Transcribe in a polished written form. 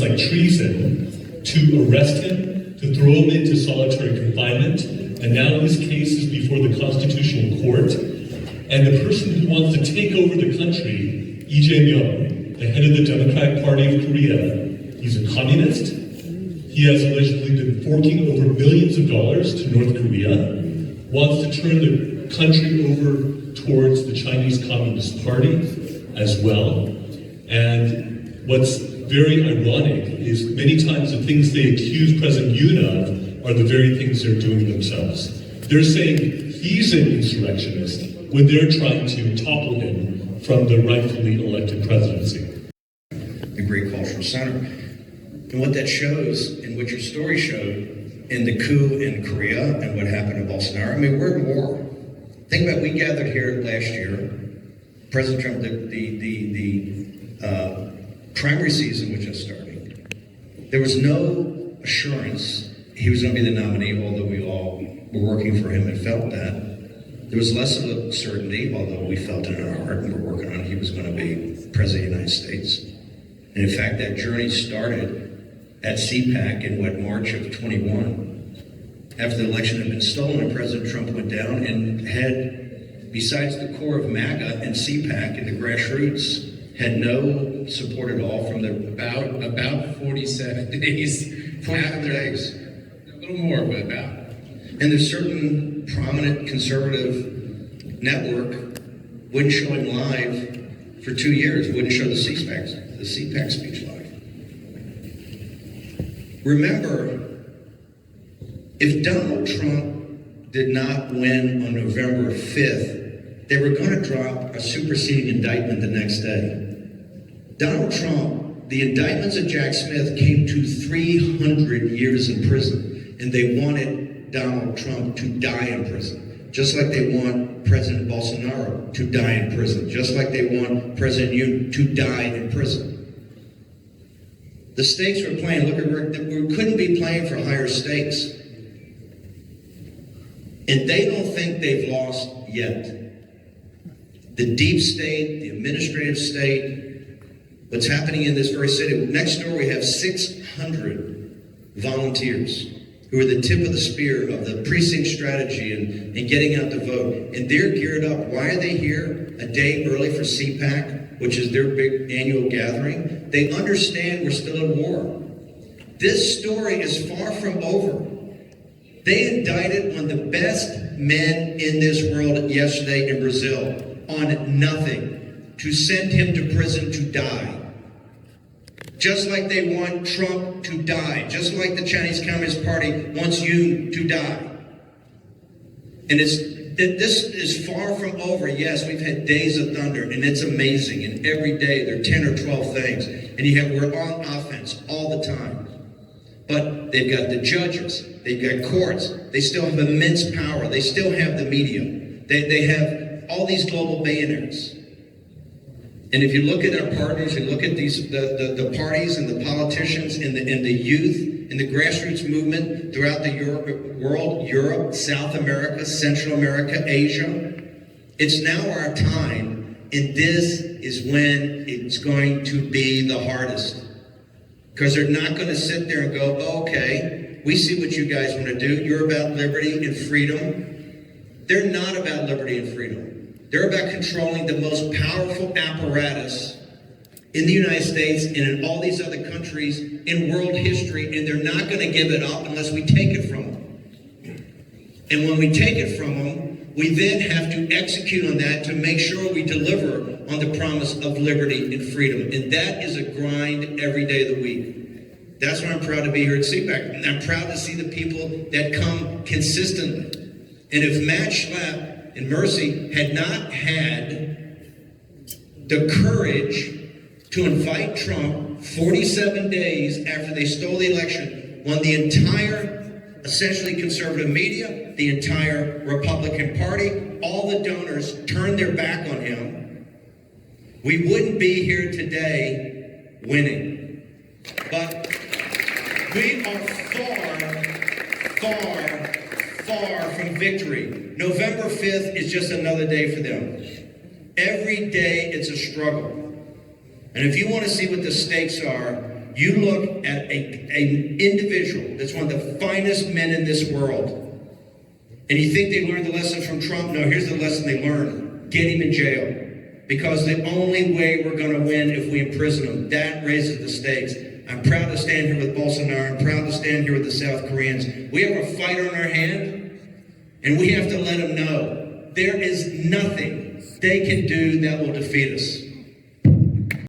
like treason to arrest him, to throw him into solitary confinement, and now his case is before the Constitutional Court. And the person who wants to take over the country, Lee Jae-myung, the head of the Democratic Party of Korea, he's a communist. He has allegedly been forking over millions of dollars to North Korea, wants to turn the country over towards the Chinese Communist Party as well. And what's very ironic is many times the things they accuse President Yoon of are the very things they're doing themselves. They're saying he's an insurrectionist when they're trying to topple him from the rightfully elected presidency. A great cultural center. And what that shows, and what your story showed, in the coup in Korea and what happened to Bolsonaro, I mean, we're in war. Think about, we gathered here last year, President Trump, the primary season was just starting. There was no assurance he was going to be the nominee, although we all were working for him and felt that. There was less of a certainty, although we felt it in our heart and we're working on it, he was going to be President of the United States. And in fact, that journey started at Cpac in March of 21, after the election had been stolen and President Trump went down and had, besides the core of MAGA and Cpac and the grassroots, had no support at all from the about 47 days. 47 days. A little more, but about. And there's certain prominent conservative network wouldn't show him live for 2 years, wouldn't show the Cpac speech live. Remember, if Donald Trump did not win on November 5th, they were going to drop a superseding indictment the next day. Donald Trump, the indictments of Jack Smith came to 300 years in prison, and they wanted Donald Trump to die in prison, just like they want President Bolsonaro to die in prison, just like they want President Yoon to die in prison. The stakes we're playing, look at, we couldn't be playing for higher stakes. And they don't think they've lost yet. The deep state, the administrative state, what's happening in this very city. Next door we have 600 volunteers who are the tip of the spear of the precinct strategy and getting out the vote. And they're geared up. Why are they here a day early for Cpac, which is their big annual gathering? They understand we're still in war. This story is far from over. They indicted one of the best men in this world yesterday in Brazil on nothing, to send him to prison to die. Just like they want Trump to die, just like the Chinese Communist Party wants you to die. And this is far from over. Yes, we've had days of thunder, and it's amazing. And every day there are 10 or 12 things. And we're on offense all the time. But they've got the judges, they've got courts, they still have immense power, they still have the media, they have all these global billionaires. And if you look at our partners, you look at these the parties and the politicians and the youth and the grassroots movement throughout the world, Europe, South America, Central America, Asia, it's now our time, and this is when it's going to be the hardest. Because they're not going to sit there and go, oh, okay, we see what you guys want to do. You're about liberty and freedom. They're not about liberty and freedom. They're about controlling the most powerful apparatus in the United States and in all these other countries in world history, and they're not going to give it up unless we take it from them. And when we take it from them, we then have to execute on that to make sure we deliver on the promise of liberty and freedom. And that is a grind every day of the week. That's why I'm proud to be here at Cpac. And I'm proud to see the people that come consistently. And if Matt Schlapp and Mercy had not had the courage to invite Trump 47 days after they stole the election, when the entire essentially conservative media, the entire Republican Party, all the donors turned their back on him, we wouldn't be here today winning. But we are far from victory. November 5th is just another day for them. Every day it's a struggle. And if you want to see what the stakes are, You look at an individual that's one of the finest men in this world, and you think they learned the lesson from Trump? No, here's the lesson they learned. Get him in jail. Because the only way we're going to win if we imprison him. That raises the stakes. I'm proud to stand here with Bolsonaro. I'm proud to stand here with the South Koreans. We have a fight on our hand, and we have to let them know there is nothing they can do that will defeat us.